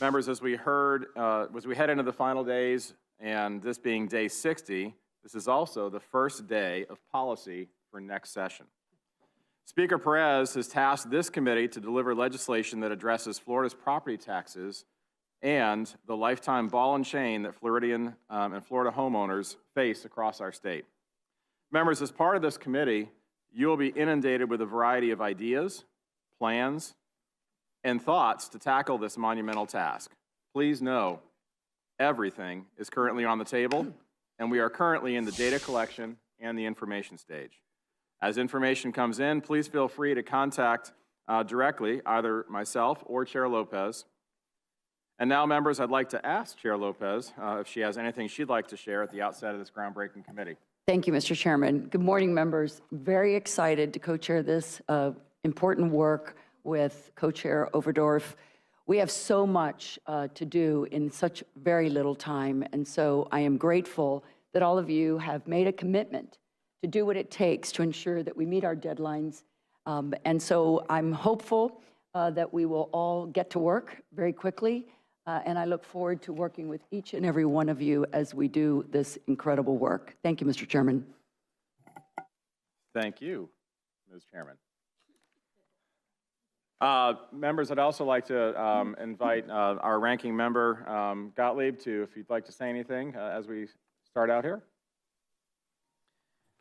Members, as we heard, as we head into the final days, and this being day 60, this is also the first day of policy for next session. Speaker Perez has tasked this committee to deliver legislation that addresses Florida's property taxes and the lifetime ball and chain that Floridian and Florida homeowners face across our state. Members, as part of this committee, you will be inundated with a variety of ideas, plans, and thoughts to tackle this monumental task. Please know, everything is currently on the table, and we are currently in the data collection and the information stage. As information comes in, please feel free to contact directly either myself or Chair Lopez. And now, members, I'd like to ask Chair Lopez if she has anything she'd like to share at the outset of this groundbreaking committee. Thank you, Mr. Chairman. Good morning, members. Very excited to co-chair this important work with co-chair Overdorf. We have so much to do in such very little time, and so I am grateful that all of you have made a commitment to do what it takes to ensure that we meet our deadlines. And so I'm hopeful that we will all get to work very quickly, and I look forward to working with each and every one of you as we do this incredible work. Thank you, Mr. Chairman. Thank you, Ms. Chairman. Members, I'd also like to invite our ranking member, Gottlieb, if you'd like to say anything as we start out here.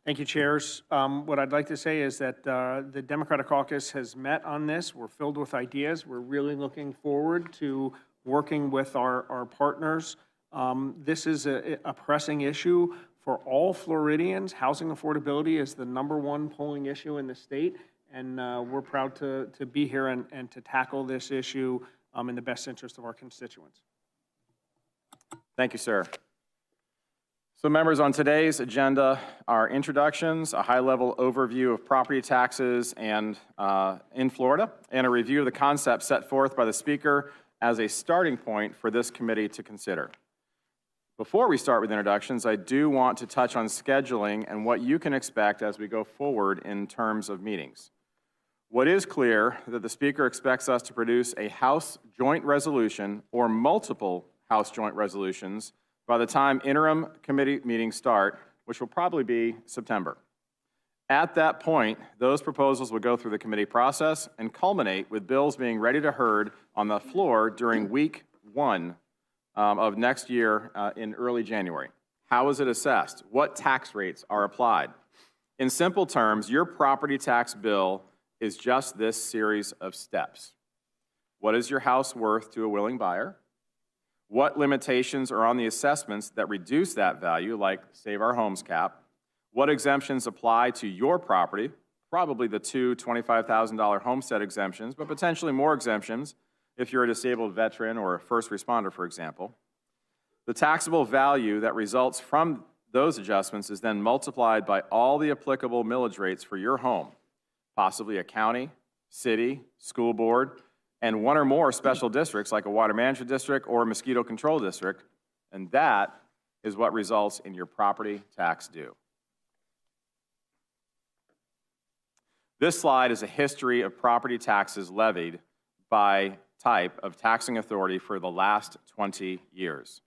Thank you, chairs. What I'd like to say is that the Democratic Caucus has met on this. We're filled with ideas. We're really looking forward to working with our partners. This is a pressing issue for all Floridians. Housing affordability is the #1 polling issue in the state, and we're proud to be here and to tackle this issue in the best interest of our constituents. Thank you, sir. So, members, on today's agenda are introductions, a high-level overview of property taxes and in Florida, and a review of the concepts set forth by the Speaker as a starting point for this committee to consider. Before we start with introductions, I do want to touch on scheduling and what you can expect as we go forward in terms of meetings. What is clear that the Speaker expects us to produce a House joint resolution or multiple House joint resolutions by the time interim committee meetings start, which will probably be September. At that point, those proposals will go through the committee process and culminate with bills being ready to heard on the floor during week 1 of next year in early January. How is it assessed? What tax rates are applied? In simple terms, your property tax bill is just this series of steps. What is your house worth to a willing buyer? What limitations are on the assessments that reduce that value, like Save Our Homes cap? What exemptions apply to your property? Probably the two $25,000 homestead exemptions, but potentially more exemptions if you're a disabled veteran or a first responder, for example. The taxable value that results from those adjustments is then multiplied by all the applicable millage rates for your home, possibly a county, city, school board, and one or more special districts like a water management district or a mosquito control district, and that is what results in your property tax due. This slide is a history of property taxes levied by type of taxing authority for the last 20 years.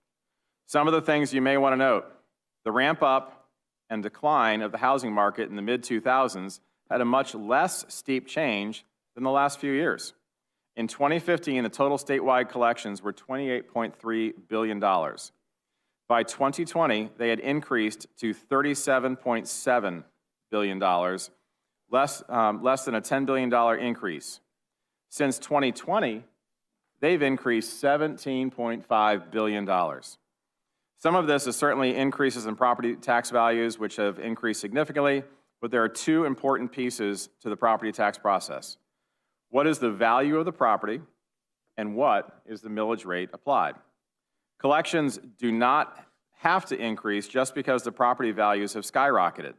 Some of the things you may want to note: the ramp up and decline of the housing market in the mid-2000s had a much less steep change than the last few years. In 2015, the total statewide collections were $28.3 billion. By 2020, they had increased to $37.7 billion, less than a $10 billion increase. Since 2020, they've increased $17.5 billion. Some of this is certainly increases in property tax values, which have increased significantly, but there are two important pieces to the property tax process. What is the value of the property, and what is the millage rate applied? Collections do not have to increase just because the property values have skyrocketed.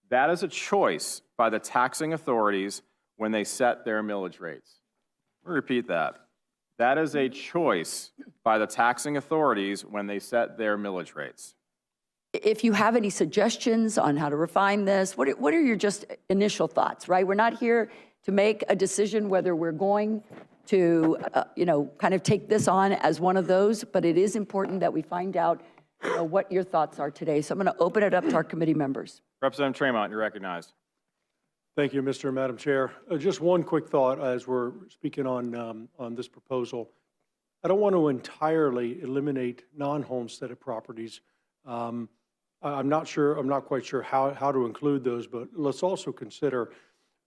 That is a choice by the taxing authorities when they set their millage rates. Let me repeat that. That is a choice by the taxing authorities when they set their millage rates. If you have any suggestions on how to refine this, what are your just initial thoughts, right? We're not here to make a decision whether we're going to, kind of take this on as one of those, but it is important that we find out what your thoughts are today. So I'm going to open it up to our committee members. Representative Tremont, you're recognized. Thank you, Mr. and Madam Chair. Just one quick thought as we're speaking on this proposal. I don't want to entirely eliminate non-homesteaded properties. I'm not quite sure how to include those, but let's also consider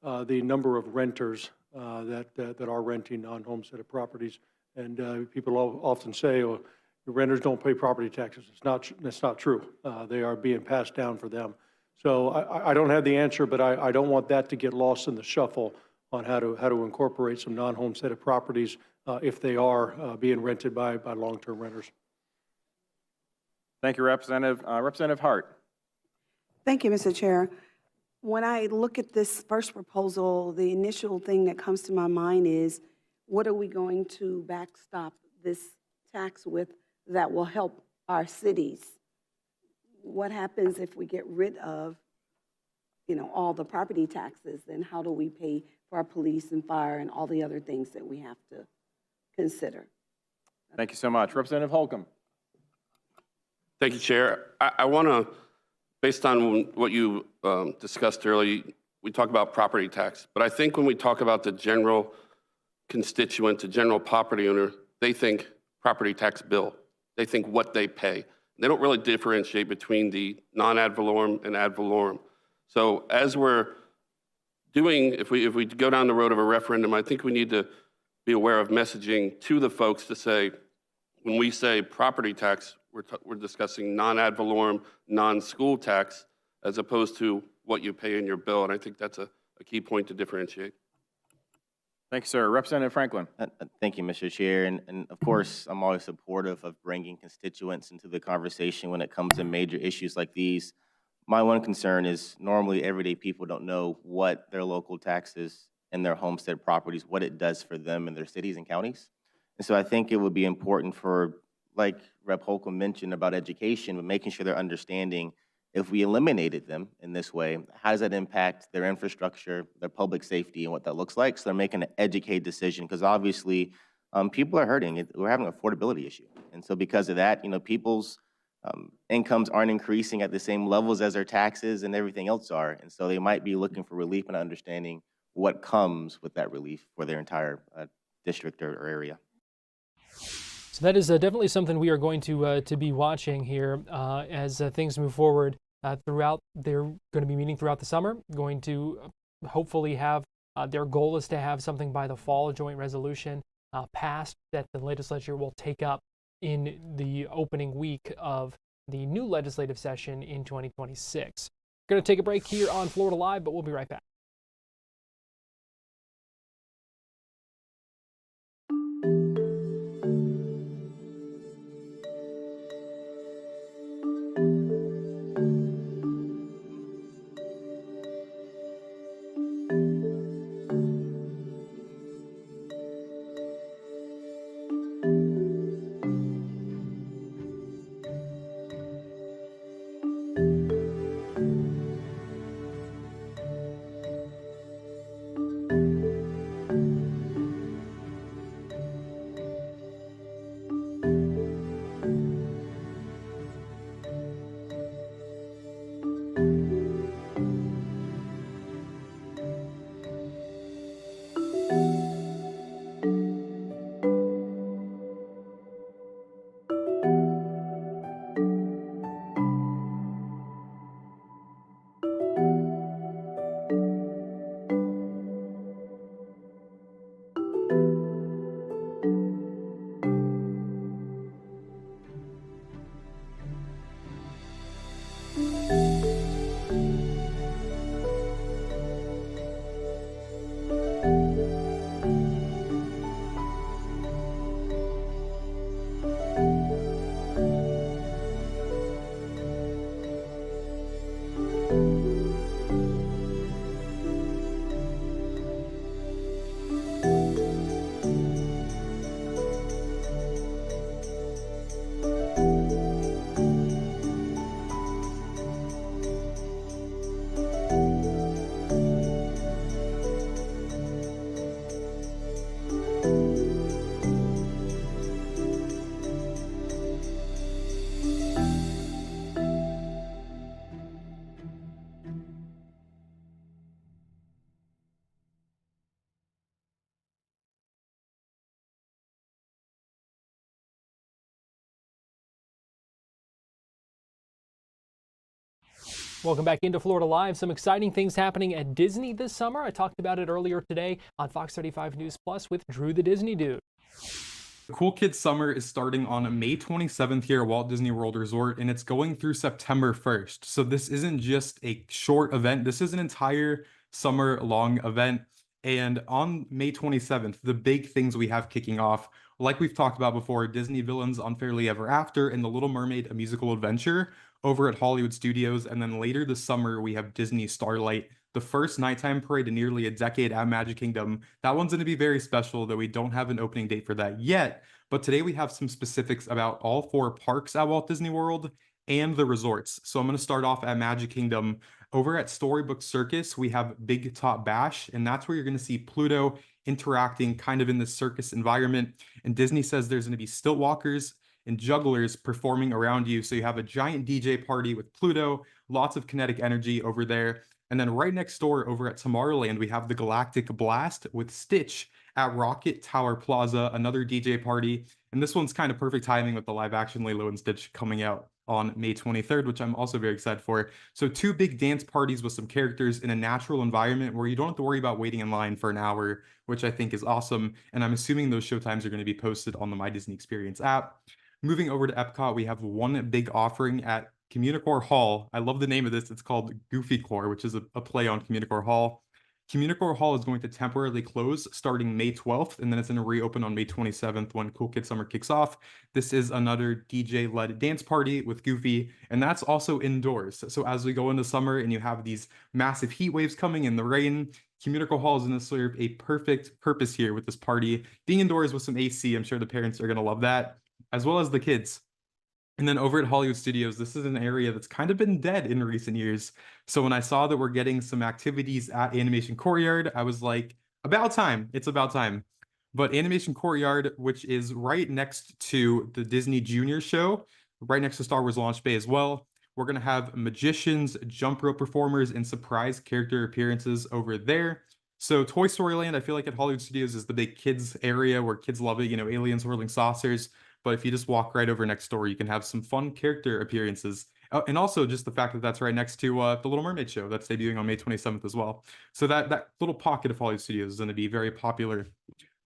the number of renters that are renting non-homesteaded properties. And people often say, "Oh, the renters don't pay property taxes." That's not true. They are being passed down for them. So I don't have the answer, but I don't want that to get lost in the shuffle on how to incorporate some non-homesteaded properties if they are being rented by long-term renters. Thank you, Representative. Representative Hart. Thank you, Mr. Chair. When I look at this first proposal, the initial thing that comes to my mind is, what are we going to backstop this tax with that will help our cities? What happens if we get rid of, all the property taxes? Then how do we pay for our police and fire and all the other things that we have to consider? Thank you so much. Representative Holcomb. Thank you, Chair. I want to, based on what you discussed earlier, we talk about property tax, but I think when we talk about the general constituent, the general property owner, they think property tax bill. They think what they pay. They don't really differentiate between the non-ad valorem and ad valorem. So as we're doing, if we go down the road of a referendum, I think we need to be aware of messaging to the folks to say, when we say property tax, we're discussing non-ad valorem, non-school tax, as opposed to what you pay in your bill. And I think that's a key point to differentiate. Thank you, sir. Representative Franklin. Thank you, Mr. Chair. And of course, I'm always supportive of bringing constituents into the conversation when it comes to major issues like these. My one concern is normally everyday people don't know what their local taxes and their homestead properties, what it does for them in their cities and counties. And so I think it would be important for, like Rep. Holcomb mentioned about education, but making sure they're understanding if we eliminated them in this way, how does that impact their infrastructure, their public safety, and what that looks like? So they're making an educated decision, because obviously people are hurting. We're having an affordability issue. And so because of that, people's incomes aren't increasing at the same levels as their taxes and everything else are. And so they might be looking for relief and understanding what comes with that relief for their entire district or area. So that is definitely something we are going to be watching here as things move forward throughout. They're going to be meeting throughout the summer, going to hopefully have their goal is to have something by the fall, a joint resolution passed that the legislature will take up in the opening week of the new legislative session in 2026. We're going to take a break here on Florida Live, but we'll be right back. Welcome back into Florida Live. Some exciting things happening at Disney this summer. I talked about it earlier today on Fox 35 News Plus with Drew the Disney Dude. Cool Kids Summer is starting on May 27th here at Walt Disney World Resort, and it's going through September 1st. So this isn't just a short event. This is an entire summer-long event. And on May 27th, the big things we have kicking off, like we've talked about before, Disney Villains Unfairly Ever After and The Little Mermaid, A Musical Adventure over at Hollywood Studios. And then later this summer, we have Disney Starlight, the first nighttime parade in nearly a decade at Magic Kingdom. That one's going to be very special, though we don't have an opening date for that yet. But today we have some specifics about all 4 parks at Walt Disney World and the resorts. So I'm going to start off at Magic Kingdom. Over at Storybook Circus, we have Big Top Bash, and that's where you're going to see Pluto interacting kind of in the circus environment. And Disney says there's going to be stilt walkers and jugglers performing around you. So you have a giant DJ party with Pluto, lots of kinetic energy over there. And then right next door over at Tomorrowland, we have the Galactic Blast with Stitch at Rocket Tower Plaza, another DJ party. And this one's kind of perfect timing with the live action Lilo and Stitch coming out on May 23rd, which I'm also very excited for. So 2 big dance parties with some characters in a natural environment where you don't have to worry about waiting in line for an hour, which I think is awesome. And I'm assuming those showtimes are going to be posted on the My Disney Experience app. Moving over to Epcot, we have one big offering at Communicore Hall. I love the name of this. It's called Goofy Core, which is a play on Communicore Hall. Communicore Hall is going to temporarily close starting May 12th, and then it's going to reopen on May 27th when Cool Kids Summer kicks off. This is another DJ-led dance party with Goofy, and that's also indoors. So as we go into summer and you have these massive heat waves coming in the rain, Communicore Hall is going to serve a perfect purpose here with this party. Being indoors with some AC, I'm sure the parents are going to love that, as well as the kids. And then over at Hollywood Studios, this is an area that's kind of been dead in recent years. So when I saw that we're getting some activities at Animation Courtyard, I was like, about time. It's about time. But Animation Courtyard, which is right next to the Disney Junior show, right next to Star Wars Launch Bay as well, we're going to have magicians, jump rope performers, and surprise character appearances over there. So Toy Story Land, I feel like at Hollywood Studios is the big kids area where kids love it, you know, aliens, whirling saucers. But if you just walk right over next door, you can have some fun character appearances. And also just the fact that that's right next to the Little Mermaid show that's debuting on May 27th as well. So that little pocket of Hollywood Studios is going to be very popular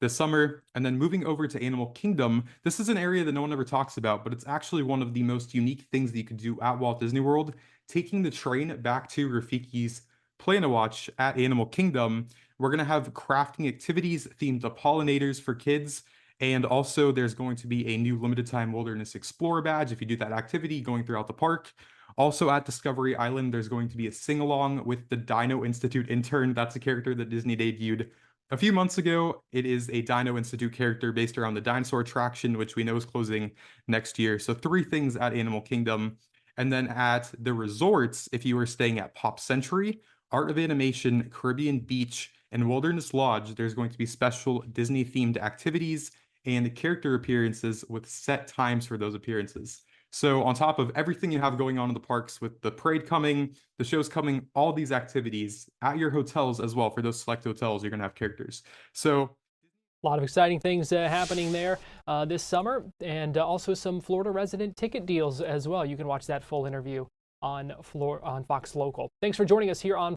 this summer. And then moving over to Animal Kingdom, this is an area that no one ever talks about, but it's actually one of the most unique things that you could do at Walt Disney World. Taking the train back to Rafiki's Play-N-A-Watch at Animal Kingdom, we're going to have crafting activities themed to pollinators for kids. And also there's going to be a new limited time Wilderness Explorer badge if you do that activity going throughout the park. Also at Discovery Island, there's going to be a sing-along with the Dino Institute intern. That's a character that Disney debuted a few months ago. It is a Dino Institute character based around the dinosaur attraction, which we know is closing next year. So 3 things at Animal Kingdom. And then at the resorts, if you were staying at Pop Century, Art of Animation, Caribbean Beach, and Wilderness Lodge, there's going to be special Disney-themed activities and character appearances with set times for those appearances. So on top of everything you have going on in the parks with the parade coming, the shows coming, all these activities at your hotels as well. For those select hotels, you're going to have characters. So a lot of exciting things happening there this summer, and also some Florida resident ticket deals as well. You can watch that full interview on Fox Local. Thanks for joining us here on